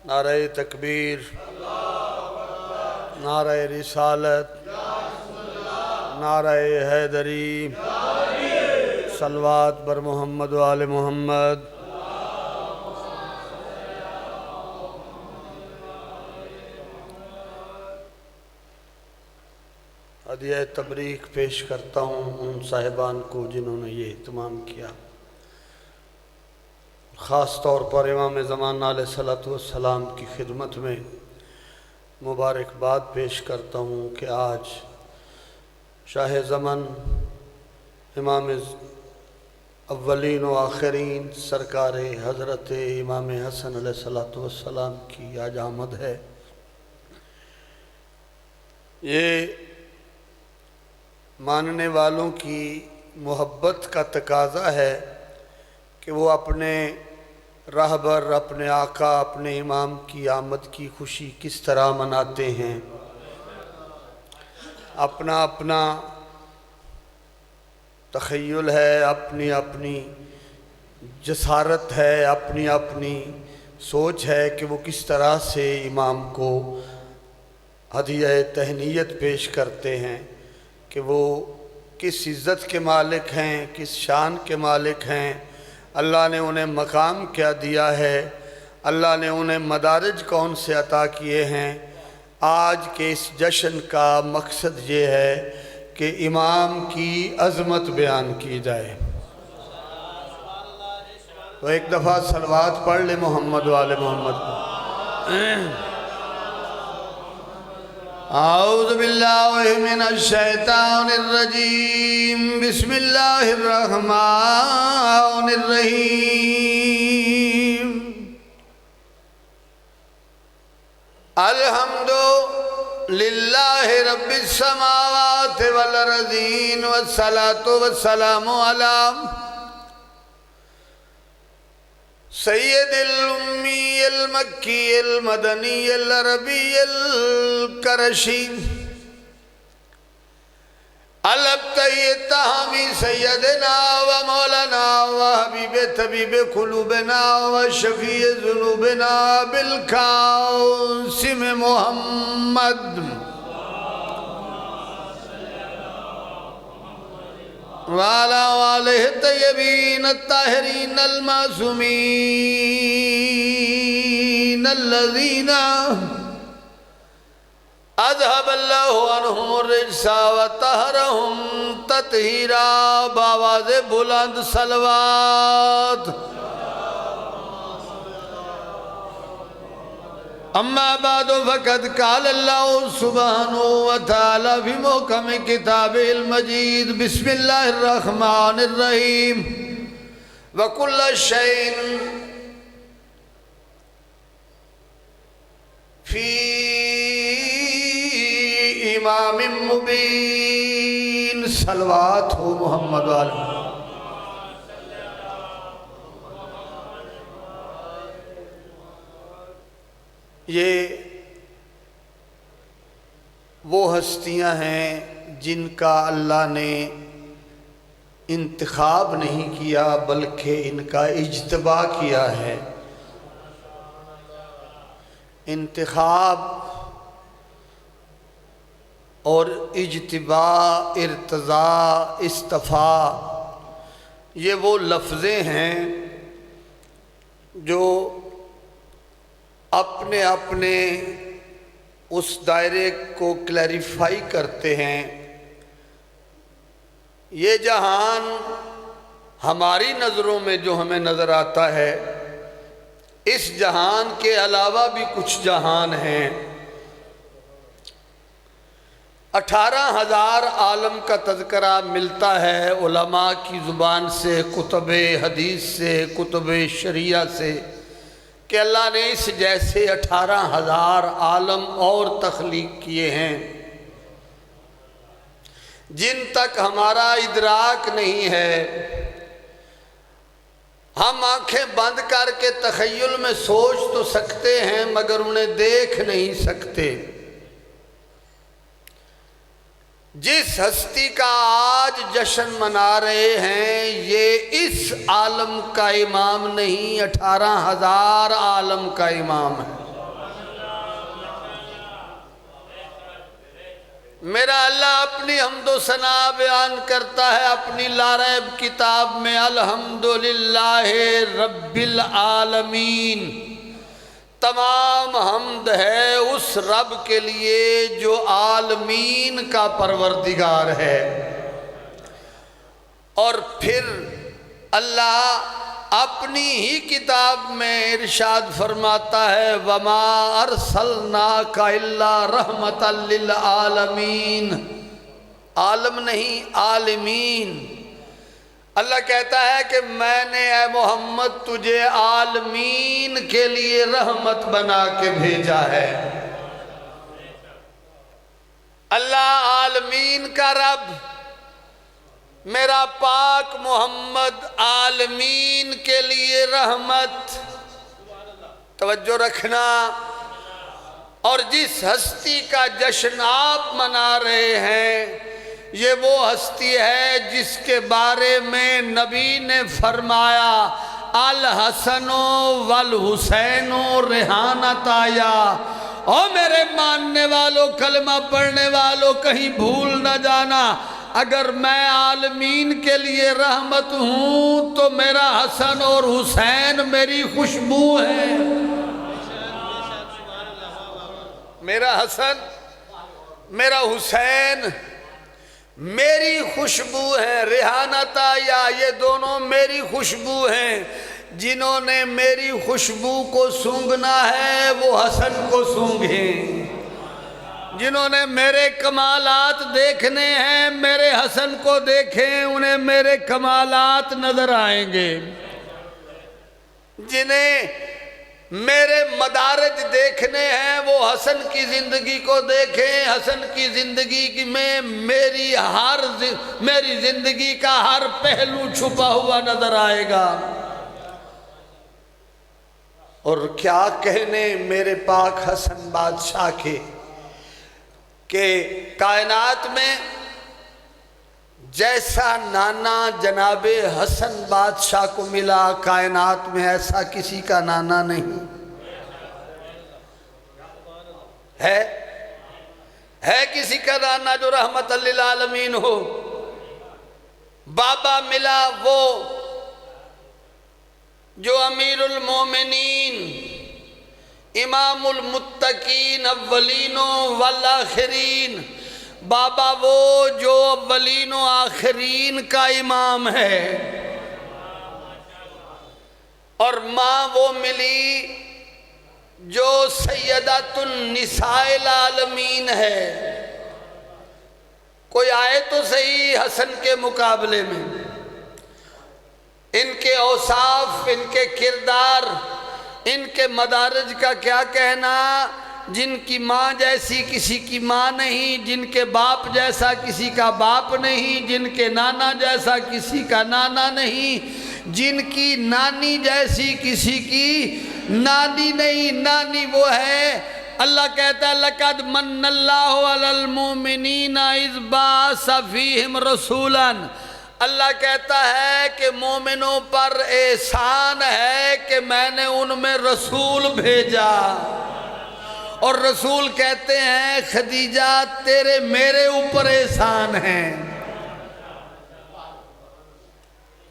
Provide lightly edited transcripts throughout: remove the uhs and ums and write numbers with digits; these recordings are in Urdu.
نعرہ تکبیر، نعرہ رسالت، نعرہ حیدری، صلوات بر محمد و آل محمد۔ ہدیہ تبریک پیش کرتا ہوں ان صاحبان کو جنہوں نے یہ اہتمام کیا۔ خاص طور پر امام زمان علیہ السلام کی خدمت میں مبارکباد پیش کرتا ہوں کہ آج شاہ زمن امام اولین و آخرین سرکار حضرت امام حسن علیہ السلام کی آج آمد ہے۔ یہ ماننے والوں کی محبت کا تقاضا ہے کہ وہ اپنے راہبر، اپنے آقا، اپنے امام کی آمد کی خوشی کس طرح مناتے ہیں۔ اپنا اپنا تخیل ہے، اپنی اپنی جسارت ہے، اپنی اپنی سوچ ہے کہ وہ کس طرح سے امام کو ہدیہ تہنیت پیش کرتے ہیں، کہ وہ کس عزت کے مالک ہیں، کس شان کے مالک ہیں، اللہ نے انہیں مقام کیا دیا ہے، اللہ نے انہیں مدارج کون سے عطا کیے ہیں۔ آج کے اس جشن کا مقصد یہ ہے کہ امام کی عظمت بیان کی جائے۔ تو ایک دفعہ صلوات پڑھ لے محمد و آل محمد کو۔ اعوذ باللہ من الشیطان الرجیم، بسم اللہ الرحمن الرحیم۔ الحمد للہ رب السماوات والارضین، والصلاة والسلام علی سید الامی المکی المدنی العربی القرشی الابتئی التہامی سیدنا و مولانا و حبیب طبیب قلوبنا و شفیع ذنوبنا بالقاسم محمد وعلى آله الطيبين الطاهرين المعصومين الذين اذهب الله عنهم الرجس وطهرهم تطهيرا بآواز بلند صلوات۔ اما بعد فقد قال اللہ سبحانہ وتعالی فی محکم کتاب المجید، بسم اللہ الرحمن الرحیم، وکل شیء فی امام مبین۔ صلوات ہو محمد والے۔ یہ وہ ہستیاں ہیں جن کا اللہ نے انتخاب نہیں کیا بلکہ ان کا اجتبا کیا ہے۔ انتخاب اور اجتبا، ارتضاء، استفاء، یہ وہ لفظیں ہیں جو اپنے اپنے اس دائرے کو کلیریفائی کرتے ہیں۔ یہ جہان ہماری نظروں میں جو ہمیں نظر آتا ہے، اس جہان کے علاوہ بھی کچھ جہان ہیں۔ 18,000 عالم کا تذکرہ ملتا ہے علماء کی زبان سے، کتب حدیث سے، کتب شریعہ سے، کہ اللہ نے اس جیسے 18,000 عالم اور تخلیق کیے ہیں جن تک ہمارا ادراک نہیں ہے۔ ہم آنکھیں بند کر کے تخیل میں سوچ تو سکتے ہیں مگر انہیں دیکھ نہیں سکتے۔ جس ہستی کا آج جشن منا رہے ہیں یہ اس عالم کا امام نہیں، 18,000 عالم کا امام ہے۔ میرا اللہ اپنی حمد و ثنا بیان کرتا ہے اپنی لاریب کتاب میں، الحمدللہ رب العالمین، تمام حمد ہے اس رب کے لیے جو عالمین کا پروردگار ہے۔ اور پھر اللہ اپنی ہی کتاب میں ارشاد فرماتا ہے وَمَا أَرْسَلْنَاكَ إِلَّا رَحْمَةً لِلْعَالَمِينَ، عالم نہیں عالمین۔ اللہ کہتا ہے کہ میں نے اے محمد تجھے عالمین کے لیے رحمت بنا کے بھیجا ہے۔ اللہ عالمین کا رب، میرا پاک محمد عالمین کے لیے رحمت۔ توجہ رکھنا، اور جس ہستی کا جشن آپ منا رہے ہیں یہ وہ ہستی ہے جس کے بارے میں نبی نے فرمایا الحسن والحسین ریحانتایا۔ اور میرے ماننے والوں، کلمہ پڑھنے والوں، کہیں بھول نہ جانا، اگر میں عالمین کے لیے رحمت ہوں تو میرا حسن اور حسین میری خوشبو ہے۔ میرا حسن، میرا حسین میری خوشبو ہے، ریحانتا یا یہ دونوں میری خوشبو ہیں۔ جنہوں نے میری خوشبو کو سونگھنا ہے وہ حسن کو سونگھیں، جنہوں نے میرے کمالات دیکھنے ہیں میرے حسن کو دیکھیں، انہیں میرے کمالات نظر آئیں گے۔ جنہیں میرے مدارج دیکھنے ہیں وہ حسن کی زندگی کو دیکھیں، حسن کی زندگی میں میری زندگی کا ہر پہلو چھپا ہوا نظر آئے گا۔ اور کیا کہنے میرے پاک حسن بادشاہ کے کہ کائنات میں جیسا نانا جناب حسن بادشاہ کو ملا، کائنات میں ایسا کسی کا نانا نہیں ہے کسی کا نانا جو رحمت للعالمین ہو۔ بابا ملا وہ جو امیر المومنین، امام المتقین، اولین والآخرین، بابا وہ جو اولین و آخرین کا امام ہے، اور ماں وہ ملی جو سیدۃ النساء العالمین ہے۔ کوئی آئے تو صحیح حسن کے مقابلے میں، ان کے اوصاف، ان کے کردار، ان کے مدارج کا کیا کہنا۔ جن کی ماں جیسی کسی کی ماں نہیں، جن کے باپ جیسا کسی کا باپ نہیں، جن کے نانا جیسا کسی کا نانا نہیں، جن کی نانی جیسی کسی کی نانی نہیں۔ نانی وہ ہے، اللہ کہتا ہے لَقَدْ مَنَّ اللَّهُ عَلَى الْمُؤْمِنِينَ إِذْ بَعَثَ فِيهِمْ رَسُولًا۔ اللہ کہتا ہے کہ مومنوں پر احسان ہے کہ میں نے ان میں رسول بھیجا۔ اور رسول کہتے ہیں خدیجہ تیرے میرے اوپر احسان ہے۔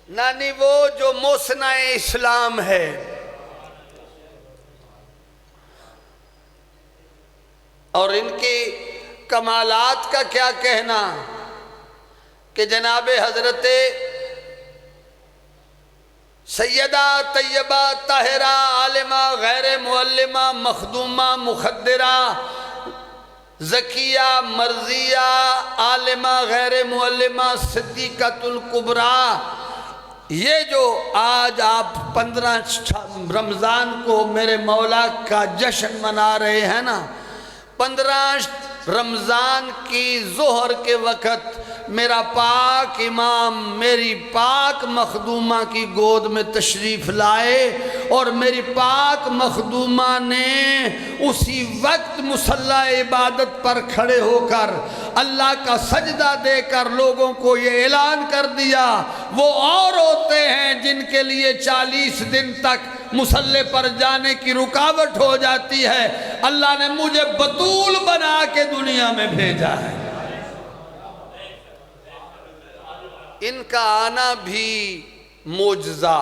نانی وہ جو محسنہ اسلام ہے۔ اور ان کی کمالات کا کیا کہنا کہ جناب حضرت سیدہ طیبہ طاہرہ عالمہ غیر معلمہ مخدومہ مخدرہ زکیہ مرضیہ عالمہ غیر معلمہ صدیقۃ الکبریٰ، یہ جو آج آپ 15 رمضان کو میرے مولا کا جشن منا رہے ہیں نا، 15 رمضان کی ظہر کے وقت میرا پاک امام میری پاک مخدومہ کی گود میں تشریف لائے، اور میری پاک مخدومہ نے اسی وقت مصلی عبادت پر کھڑے ہو کر اللہ کا سجدہ دے کر لوگوں کو یہ اعلان کر دیا، وہ اور ہوتے ہیں جن کے لیے 40 دن تک مصلی پر جانے کی رکاوٹ ہو جاتی ہے، اللہ نے مجھے بطول بنا کے دنیا میں بھیجا ہے۔ ان کا آنا بھی معجزہ.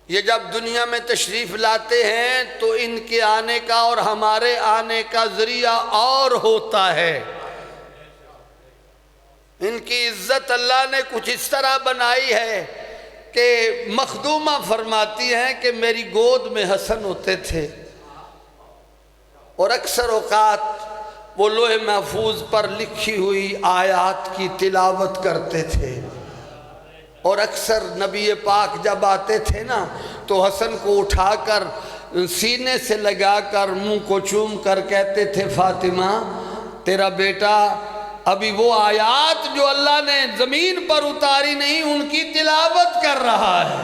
یہ جب دنیا میں تشریف لاتے ہیں تو ان کے آنے کا اور ہمارے آنے کا ذریعہ اور ہوتا ہے. ان کی عزت اللہ نے کچھ اس طرح بنائی ہے کہ مخدومہ فرماتی ہیں کہ میری گود میں حسن ہوتے تھے اور اکثر اوقات وہ لوح محفوظ پر لکھی ہوئی آیات کی تلاوت کرتے تھے، اور اکثر نبی پاک جب آتے تھے نا تو حسن کو اٹھا کر سینے سے لگا کر منہ کو چوم کر کہتے تھے فاطمہ تیرا بیٹا ابھی وہ آیات جو اللہ نے زمین پر اتاری نہیں ان کی تلاوت کر رہا ہے.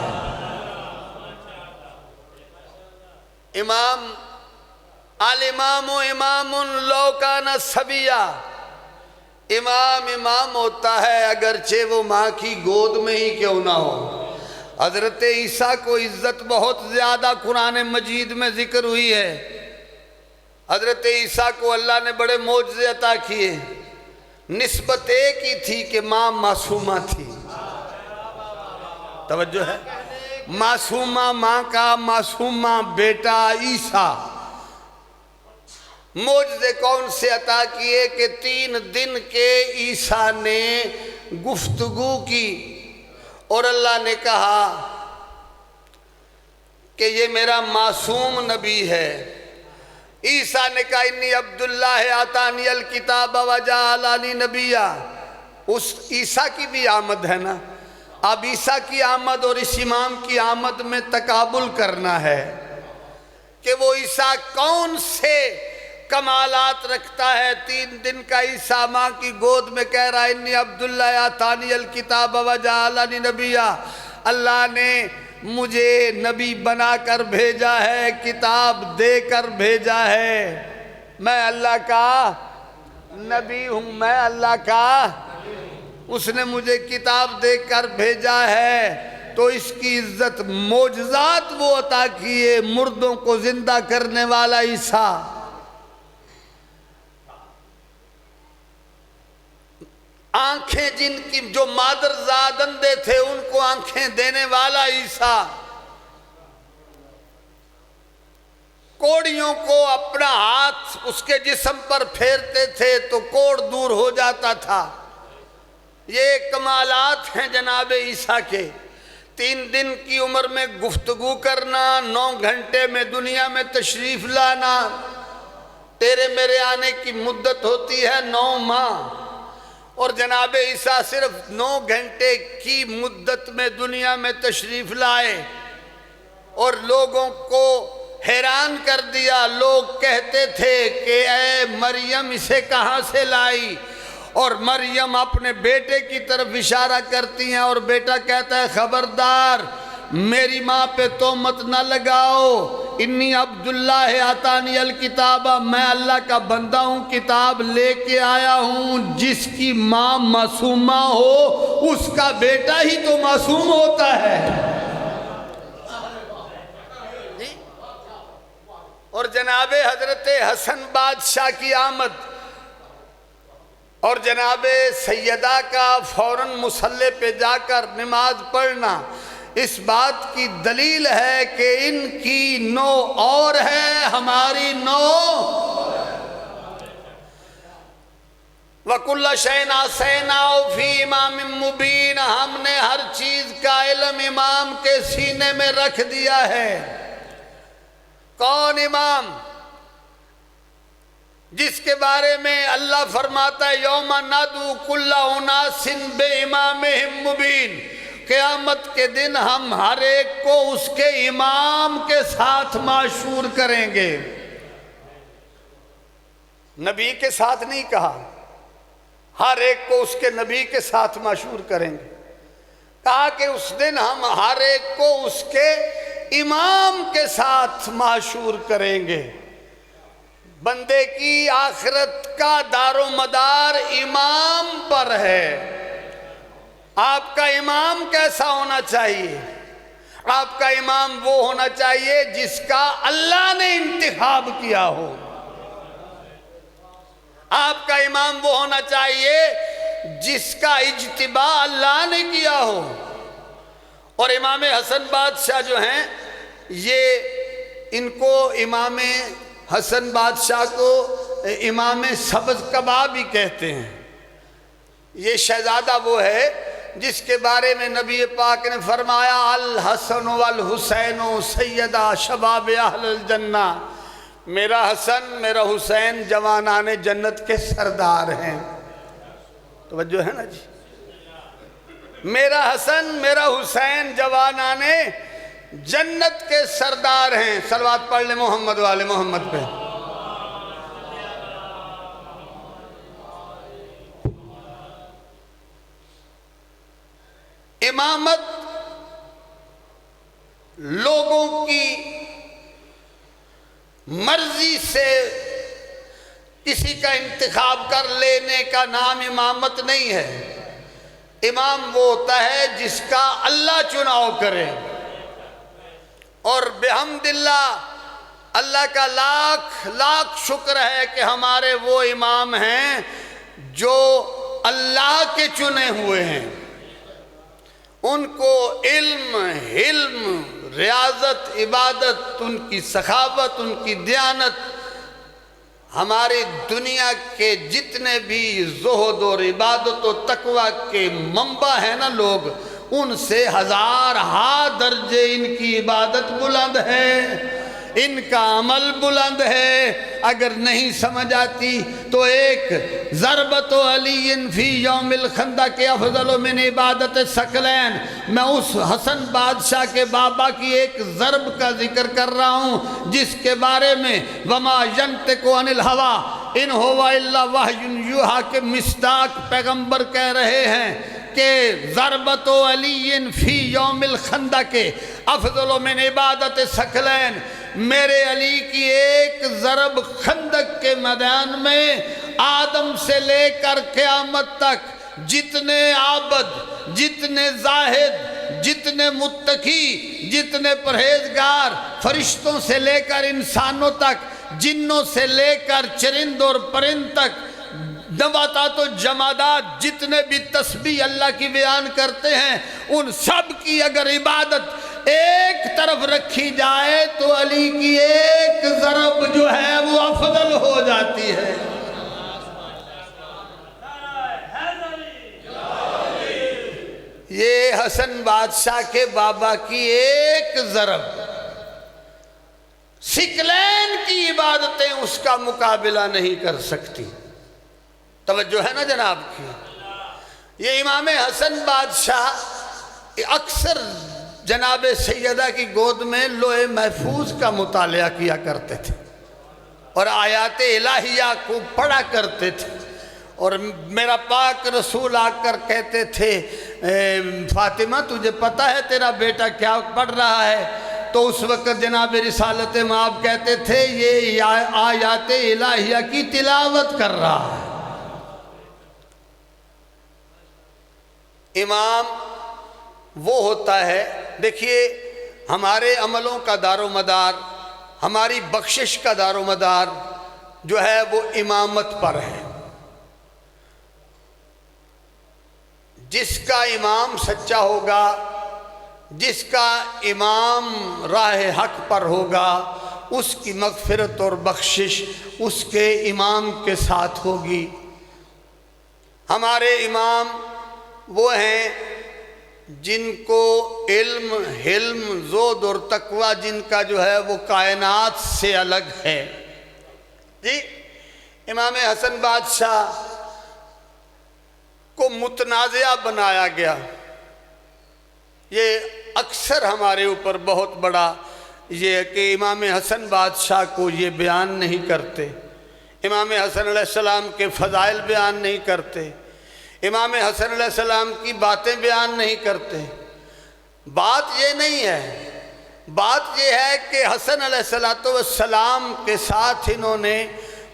امام الامام امام لو کان صبیا، امام ہوتا ہے اگرچہ وہ ماں کی گود میں ہی کیوں نہ ہو. حضرت عیسیٰ کو عزت بہت زیادہ قرآن مجید میں ذکر ہوئی ہے. حضرت عیسیٰ کو اللہ نے بڑے معجزے عطا کیے. نسبت ایک ہی تھی کہ ماں معصومہ تھی. توجہ ہے، معصومہ ماں کا معصومہ بیٹا عیسیٰ. معجزے کون سے عطا کیے کہ 3 دن کے عیسیٰ نے گفتگو کی اور اللہ نے کہا کہ یہ میرا معصوم نبی ہے. عیسیٰ نے کہا انی عبداللہ آتانی الکتاب وجعلنی نبیا. اس عیسیٰ کی بھی آمد ہے نا. اب عیسیٰ کی آمد اور اس امام کی آمد میں تقابل کرنا ہے کہ وہ عیسیٰ کون سے کمالات رکھتا ہے. 3 دن کا عیسیٰ ماں کی گود میں کہہ رہا ہے انی عبداللہ آتانی الکتاب وجعلنی نبیا. اللہ نے مجھے نبی بنا کر بھیجا ہے، کتاب دے کر بھیجا ہے. میں اللہ کا نبی ہوں، میں اللہ کا، اس نے مجھے کتاب دے کر بھیجا ہے. تو اس کی عزت معجزات وہ عطا کیے، مردوں کو زندہ کرنے والا عیسیٰ. آنکھیں جن کی جو مادر زاد اندھے تھے ان کو آنکھیں دینے والا عیسیٰ. کوڑیوں کو اپنا ہاتھ اس کے جسم پر پھیرتے تھے تو کوڑ دور ہو جاتا تھا. یہ کمالات ہیں جناب عیسیٰ کے. 3 دن کی عمر میں گفتگو کرنا، 9 گھنٹے میں دنیا میں تشریف لانا. تیرے میرے آنے کی مدت ہوتی ہے 9 ماہ، اور جناب عیسیٰ صرف 9 گھنٹے کی مدت میں دنیا میں تشریف لائے اور لوگوں کو حیران کر دیا. لوگ کہتے تھے کہ اے مریم اسے کہاں سے لائی، اور مریم اپنے بیٹے کی طرف اشارہ کرتی ہیں اور بیٹا کہتا ہے خبردار میری ماں پہ تہمت نہ لگاؤ. انی عبداللہ آتانی الکتاب، میں اللہ کا بندہ ہوں، کتاب لے کے آیا ہوں. جس کی ماں معصومہ ہو اس کا بیٹا ہی تو معصوم ہوتا ہے. اور جناب حضرت حسن بادشاہ کی آمد اور جناب سیدہ کا فوراً مصلی پہ جا کر نماز پڑھنا اس بات کی دلیل ہے کہ ان کی نو اور ہے، ہماری نو. وَكُلَّ شَيْءٍ أَحْصَيْنَاهُ فِي إِمَامٍ مُبِينٍ، ہم نے ہر چیز کا علم امام کے سینے میں رکھ دیا ہے. کون امام؟ جس کے بارے میں اللہ فرماتا ہے یوم ندعو کل اناس بامامہم مبین، قیامت کے دن ہم ہر ایک کو اس کے امام کے ساتھ معشور کریں گے. نبی کے ساتھ نہیں کہا، ہر ایک کو اس کے نبی کے ساتھ معشور کریں گے. کہا کہ اس دن ہم ہر ایک کو اس کے امام کے ساتھ معشور کریں گے. بندے کی آخرت کا دار و مدار امام پر ہے. آپ کا امام کیسا ہونا چاہیے؟ آپ کا امام وہ ہونا چاہیے جس کا اللہ نے انتخاب کیا ہو. آپ کا امام وہ ہونا چاہیے جس کا اجتباء اللہ نے کیا ہو. اور امام حسن بادشاہ جو ہیں یہ ان کو امام حسن بادشاہ کو امام سبز کباب بھی کہتے ہیں. یہ شہزادہ وہ ہے جس کے بارے میں نبی پاک نے فرمایا الحسن والحسین سیدہ شباب اہل الجنہ. میرا حسن میرا حسین جوانان جنت کے سردار ہیں. توجہ ہے نا جی. میرا حسن میرا حسین جوانان جنت کے سردار ہیں. صلوات پڑھ لیں محمد والے محمد پہ. امامت لوگوں کی مرضی سے کسی کا انتخاب کر لینے کا نام امامت نہیں ہے. امام وہ ہوتا ہے جس کا اللہ چناؤ کرے. اور بحمد اللہ کا لاکھ لاکھ شکر ہے کہ ہمارے وہ امام ہیں جو اللہ کے چنے ہوئے ہیں. ان کو علم ریاضت عبادت ان کی سخاوت ان کی دیانت ہماری دنیا کے جتنے بھی زہد اور عبادت و تقوی کے منبع ہیں نا لوگ ان سے ہزار درجے ان کی عبادت بلند ہے ان کا عمل بلند ہے. اگر نہیں سمجھ آتی تو ایک ضربت علی فی یوم الخندق افضل من عبادت ثقلین. میں اس حسن بادشاہ کے بابا کی ایک ضرب کا ذکر کر رہا ہوں جس کے بارے میں وما ینطق عن الہوی ان ہوا الا وحی یوحی کے مصداق پیغمبر کہہ رہے ہیں کہ ضربت علی فی یوم الخندق افضل من عبادت ثقلین. میرے علی کی ایک ضرب خندق کے میدان میں آدم سے لے کر قیامت تک جتنے عابد جتنے زاہد جتنے متقی جتنے پرہیزگار فرشتوں سے لے کر انسانوں تک جنوں سے لے کر چرند اور پرند تک نباتات و جمادات جتنے بھی تسبیح اللہ کی بیان کرتے ہیں ان سب کی اگر عبادت ایک طرف رکھی جائے تو علی کی ایک ضرب جو ہے وہ افضل ہو جاتی ہے. یہ حسن بادشاہ کے بابا کی ایک ضرب ثقلین کی عبادتیں اس کا مقابلہ نہیں کر سکتی. توجہ ہے نا جناب کی. یہ امام حسن بادشاہ اکثر جناب سیدہ کی گود میں لوح محفوظ کا مطالعہ کیا کرتے تھے اور آیات الہیہ کو پڑھا کرتے تھے. اور میرا پاک رسول آ کر کہتے تھے فاطمہ تجھے پتہ ہے تیرا بیٹا کیا پڑھ رہا ہے؟ تو اس وقت جناب رسالت مآب کہتے تھے یہ آیات الہیہ کی تلاوت کر رہا ہے. امام وہ ہوتا ہے دیکھیے ہمارے عملوں کا دار و مدار ہماری بخشش کا دار و مدار جو ہے وہ امامت پر ہے. جس کا امام سچا ہوگا جس کا امام راہ حق پر ہوگا اس کی مغفرت اور بخشش اس کے امام کے ساتھ ہوگی. ہمارے امام وہ ہیں جن کو علم حلم زہد اور تقوی جن کا جو ہے وہ کائنات سے الگ ہے. جی امام حسن بادشاہ کو متنازعہ بنایا گیا. یہ اکثر ہمارے اوپر بہت بڑا یہ ہے کہ امام حسن بادشاہ کو یہ بیان نہیں کرتے. امام حسن علیہ السلام کے فضائل بیان نہیں کرتے. امام حسن علیہ السلام کی باتیں بیان نہیں کرتے. بات یہ نہیں ہے. بات یہ ہے کہ حسن علیہ السلام کے ساتھ انہوں نے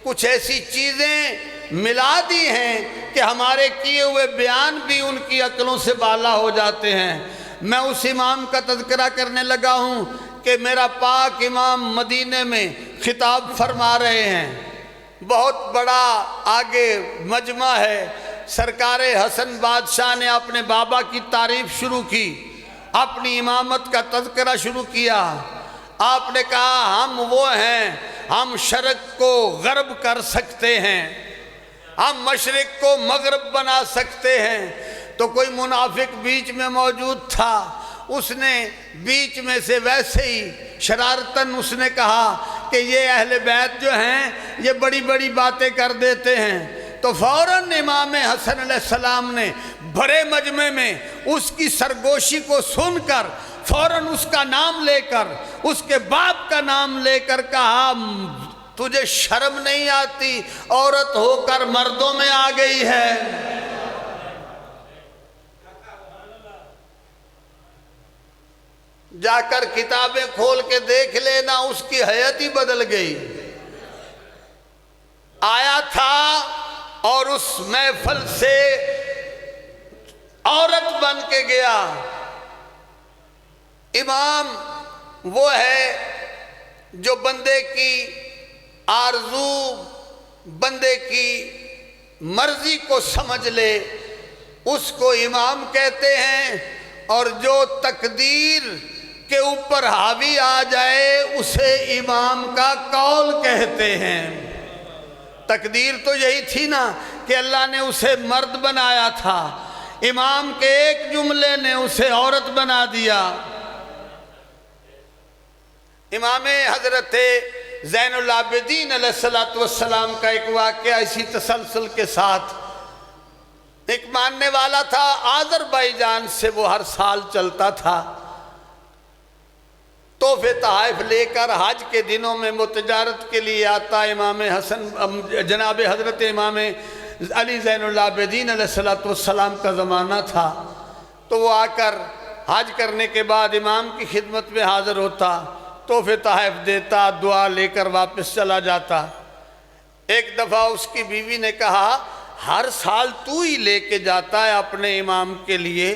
کچھ ایسی چیزیں ملا دی ہیں کہ ہمارے کیے ہوئے بیان بھی ان کی عقلوں سے بالا ہو جاتے ہیں. میں اس امام کا تذکرہ کرنے لگا ہوں کہ میرا پاک امام مدینے میں خطاب فرما رہے ہیں. بہت بڑا آگے مجمع ہے سرکار حسن بادشاہ نے اپنے بابا کی تعریف شروع کی، اپنی امامت کا تذکرہ شروع کیا۔ آپ نے کہا ہم وہ ہیں، ہم شرق کو غرب کر سکتے ہیں، ہم مشرق کو مغرب بنا سکتے ہیں۔ تو کوئی منافق بیچ میں موجود تھا، اس نے بیچ میں سے ویسے ہی شرارتاً اس نے کہا کہ یہ اہل بیت جو ہیں یہ بڑی بڑی باتیں کر دیتے ہیں۔ تو فوراً امام حسن علیہ السلام نے بڑے مجمع میں اس کی سرگوشی کو سن کر فوراً اس کا نام لے کر، اس کے باپ کا نام لے کر کہا تجھے شرم نہیں آتی؟ عورت ہو کر مردوں میں آ گئی ہے۔ جا کر کتابیں کھول کے دیکھ لینا، اس کی حیت ہی بدل گئی۔ آیا تھا اور اس محفل سے عورت بن کے گیا۔ امام وہ ہے جو بندے کی آرزو، بندے کی مرضی کو سمجھ لے، اس کو امام کہتے ہیں، اور جو تقدیر کے اوپر حاوی آ جائے اسے امام کا قول کہتے ہیں۔ تقدیر تو یہی تھی نا کہ اللہ نے اسے مرد بنایا تھا، امام کے ایک جملے نے اسے عورت بنا دیا۔ امام حضرت زین العابدین علیہ السلام کا ایک واقعہ اسی تسلسل کے ساتھ، ایک ماننے والا تھا آذربائیجان سے، وہ ہر سال چلتا تھا، تحفے تحائف لے کر حج کے دنوں میں وہ تجارت کے لیے آتا۔ امام حسن جناب حضرت امام علی زین العابدین علیہ السلام کا زمانہ تھا، تو وہ آ کر حج کرنے کے بعد امام کی خدمت میں حاضر ہوتا، تحفے تحائف دیتا، دعا لے کر واپس چلا جاتا۔ ایک دفعہ اس کی بیوی نے کہا ہر سال تو ہی لے کے جاتا ہے اپنے امام کے لیے،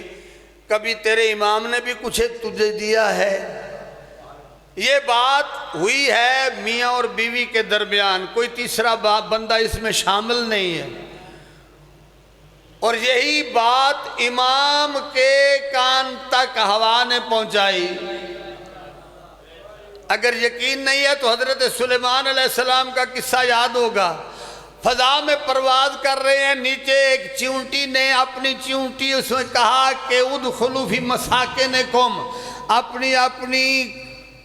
کبھی تیرے امام نے بھی کچھ تجھے دیا ہے؟ یہ بات ہوئی ہے میاں اور بیوی کے درمیان، کوئی تیسرا بندہ اس میں شامل نہیں ہے، اور یہی بات امام کے کان تک ہوا نے پہنچائی۔ اگر یقین نہیں ہے تو حضرت سلیمان علیہ السلام کا قصہ یاد ہوگا، فضا میں پرواز کر رہے ہیں، نیچے ایک چیونٹی نے اپنی چیونٹی اس میں کہا کہ ادخلوا فی مساکنکم، اپنی اپنی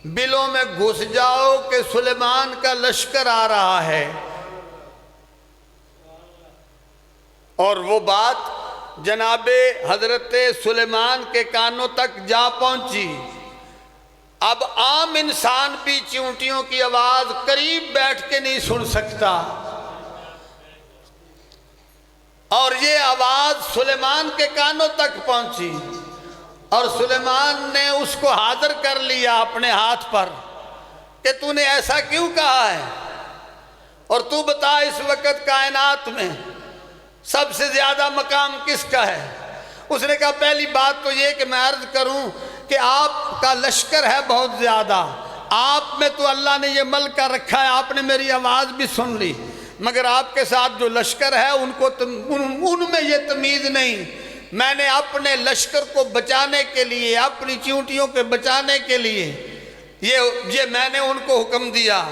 بلوں میں گھس جاؤ کہ سلیمان کا لشکر آ رہا ہے۔ اور وہ بات جناب حضرت سلیمان کے کانوں تک جا پہنچی۔ اب عام انسان بھی چیونٹیوں کی آواز قریب بیٹھ کے نہیں سن سکتا، اور یہ آواز سلیمان کے کانوں تک پہنچی، اور سلیمان نے اس کو حاضر کر لیا اپنے ہاتھ پر کہ تو نے ایسا کیوں کہا ہے، اور تو بتا اس وقت کائنات میں سب سے زیادہ مقام کس کا ہے؟ اس نے کہا پہلی بات تو یہ کہ میں عرض کروں کہ آپ کا لشکر ہے بہت زیادہ، آپ میں تو اللہ نے یہ ملکہ رکھا ہے، آپ نے میری آواز بھی سن لی، مگر آپ کے ساتھ جو لشکر ہے ان میں یہ تمیز نہیں۔ میں نے اپنے لشکر کو بچانے کے لیے، اپنی چیونٹیوں کے بچانے کے لیے یہ میں نے ان کو حکم دیا،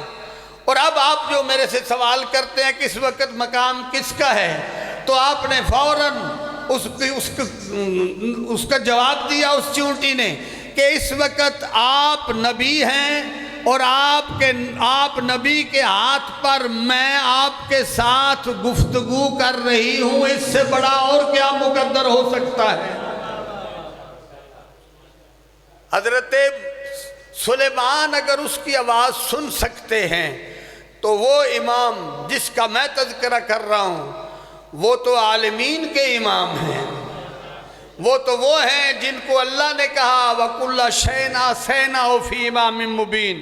اور اب آپ جو میرے سے سوال کرتے ہیں کس وقت مقام کس کا ہے، تو آپ نے فوراً اس کا جواب دیا اس چیونٹی نے کہ اس وقت آپ نبی ہیں، اور آپ نبی کے ہاتھ پر میں آپ کے ساتھ گفتگو کر رہی ہوں، اس سے بڑا اور کیا مقدر ہو سکتا ہے؟ حضرت سلیمان اگر اس کی آواز سن سکتے ہیں تو وہ امام جس کا میں تذکرہ کر رہا ہوں وہ تو عالمین کے امام ہیں، وہ تو وہ ہیں جن کو اللہ نے کہا وَكُلَّ شَيْءٍ أَحْصَيْنَاهُ فِي إِمَامٍ مُبِينٍ،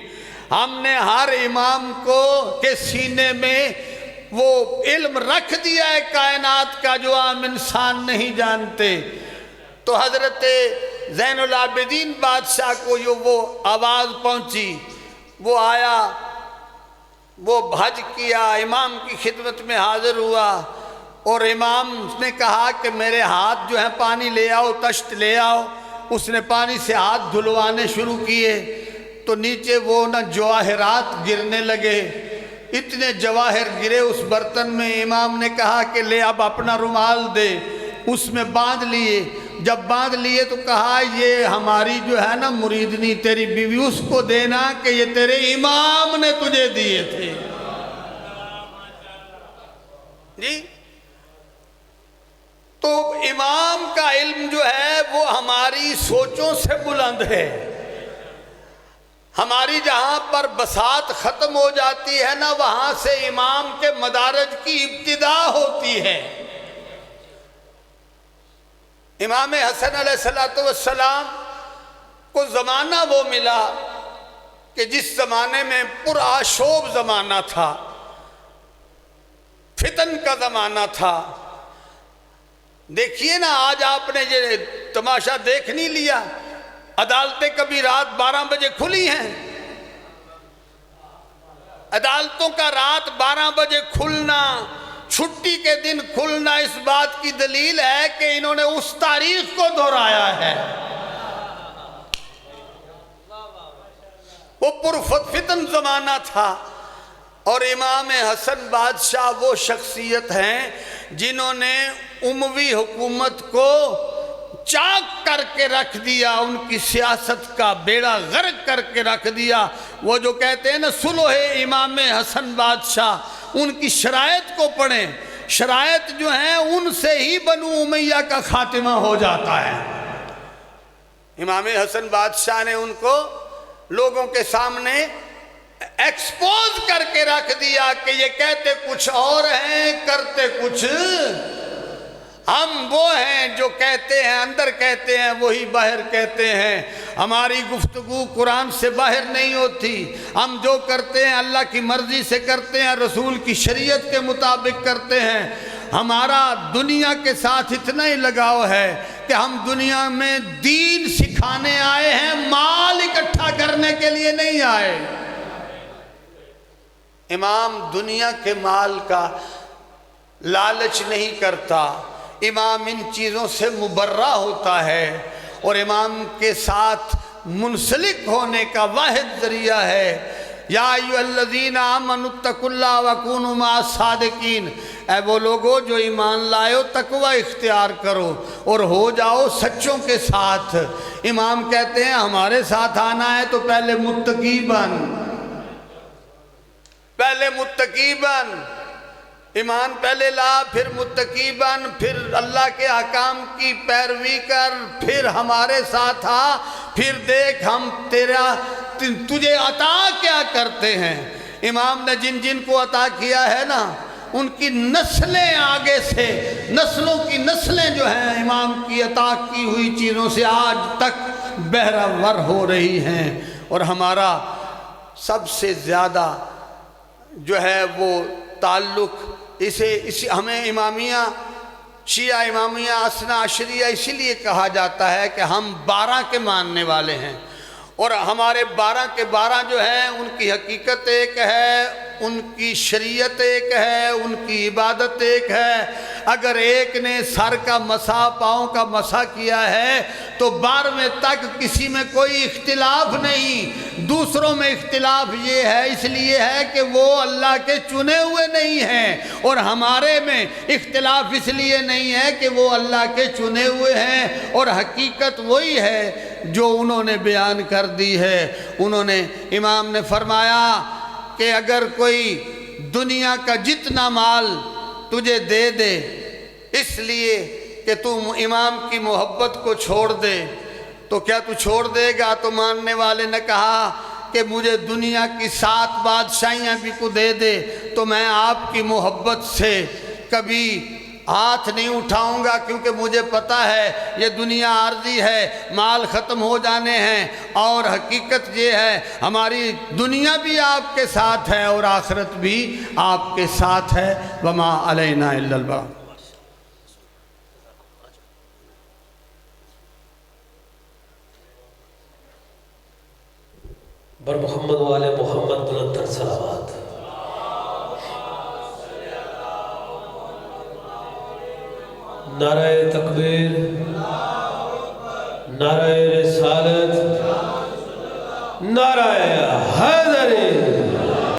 ہم نے ہر امام کو کے سینے میں وہ علم رکھ دیا ہے کائنات کا جو عام انسان نہیں جانتے۔ تو حضرت زین العابدین بادشاہ کو وہ آواز پہنچی، وہ آیا، وہ حج کیا، امام کی خدمت میں حاضر ہوا، اور امام نے کہا کہ میرے ہاتھ جو ہیں پانی لے آؤ، تشت لے آؤ۔ اس نے پانی سے ہاتھ دھلوانے شروع کیے تو نیچے وہ نہ جواہرات گرنے لگے، اتنے جواہر گرے اس برتن میں۔ امام نے کہا کہ لے اب اپنا رومال دے، اس میں باندھ لیے۔ جب باندھ لیے تو کہا یہ ہماری جو ہے نا مریدنی تیری بیوی، اس کو دینا کہ یہ تیرے امام نے تجھے دیے تھے۔ جی تو امام کا علم جو ہے وہ ہماری سوچوں سے بلند ہے۔ ہماری جہاں پر بساط ختم ہو جاتی ہے نا، وہاں سے امام کے مدارج کی ابتدا ہوتی ہے۔ امام حسن علیہ السلام کو زمانہ وہ ملا کہ جس زمانے میں پرآشوب زمانہ تھا، فتن کا زمانہ تھا۔ دیکھیے نا آج آپ نے یہ تماشا دیکھ نہیں لیا، عدالتیں کبھی رات 12 بجے کھلی ہیں۔ عدالتوں کا رات 12 بجے کھلنا، چھٹی کے دن کھلنا، اس بات کی دلیل ہے کہ انہوں نے اس تاریخ کو دہرایا ہے۔ وہ پرفتن زمانہ تھا، اور امام حسن بادشاہ وہ شخصیت ہیں جنہوں نے اموی حکومت کو چاک کر کے رکھ دیا، ان کی سیاست کا بیڑا غرق کر کے رکھ دیا۔ وہ جو کہتے ہیں نا صلح امام حسن بادشاہ، ان کی شرائط کو پڑھیں، شرائط جو ہیں ان سے ہی بنو امیہ کا خاتمہ ہو جاتا ہے۔ امام حسن بادشاہ نے ان کو لوگوں کے سامنے ایکسپوز کر کے رکھ دیا کہ یہ کہتے کچھ اور ہیں، کرتے کچھ ہم وہ ہیں جو کہتے ہیں اندر کہتے ہیں وہی باہر کہتے ہیں۔ ہماری گفتگو قرآن سے باہر نہیں ہوتی، ہم جو کرتے ہیں اللہ کی مرضی سے کرتے ہیں، رسول کی شریعت کے مطابق کرتے ہیں۔ ہمارا دنیا کے ساتھ اتنا ہی لگاؤ ہے کہ ہم دنیا میں دین سکھانے آئے ہیں، مال اکٹھا کرنے کے لیے نہیں آئے۔ امام دنیا کے مال کا لالچ نہیں کرتا، امام ان چیزوں سے مبرہ ہوتا ہے، اور امام کے ساتھ منسلک ہونے کا واحد ذریعہ ہے یا ایھا الذین آمنوا اتقوا اللہ وکونوا مع الصادقین، اے وہ لوگو جو ایمان لائے ہو تقوی اختیار کرو اور ہو جاؤ سچوں کے ساتھ۔ امام کہتے ہیں ہمارے ساتھ آنا ہے تو پہلے متقی بن، پہلے متقی بن، ایمان پہلے لا، پھر متقی بن، پھر اللہ کے احکام کی پیروی کر، پھر ہمارے ساتھ آ، پھر دیکھ ہم تجھے عطا کیا کرتے ہیں۔ امام نے جن جن کو عطا کیا ہے نا، ان کی نسلیں آگے سے، نسلوں کی نسلیں جو ہیں امام کی عطا کی ہوئی چیزوں سے آج تک بہرہ ور ہو رہی ہیں۔ اور ہمارا سب سے زیادہ جو ہے وہ تعلق ہمیں امامیہ، شیعہ امامیہ اثنا عشریہ اسی لیے کہا جاتا ہے کہ ہم 12 کے ماننے والے ہیں، اور ہمارے 12 کے 12 جو ہیں ان کی حقیقت ایک ہے، ان کی شریعت ایک ہے، ان کی عبادت ایک ہے۔ اگر ایک نے سر کا مسح، پاؤں کا مسح کیا ہے تو 12ویں تک کسی میں کوئی اختلاف نہیں۔ دوسروں میں اختلاف یہ ہے، اس لیے ہے کہ وہ اللہ کے چنے ہوئے نہیں ہیں، اور ہمارے میں اختلاف اس لیے نہیں ہے کہ وہ اللہ کے چنے ہوئے ہیں، اور حقیقت وہی ہے جو انہوں نے بیان کر دی ہے۔ انہوں نے، امام نے فرمایا کہ اگر کوئی دنیا کا جتنا مال تجھے دے دے اس لیے کہ تم امام کی محبت کو چھوڑ دے تو کیا تو چھوڑ دے گا؟ تو ماننے والے نے کہا کہ مجھے دنیا کی 7 بادشاہیاں بھی کو دے دے تو میں آپ کی محبت سے کبھی ہاتھ نہیں اٹھاؤں گا، کیونکہ مجھے پتہ ہے یہ دنیا عارضی ہے، مال ختم ہو جانے ہیں، اور حقیقت یہ ہے ہماری دنیا بھی آپ کے ساتھ ہے اور آخرت بھی آپ کے ساتھ ہے۔ وما علینا الا البلاغ۔ بر محمد والے محمد بلند صلوات۔ نعرہ تکبیر، نعرہ رسالت، نعرہ حیدر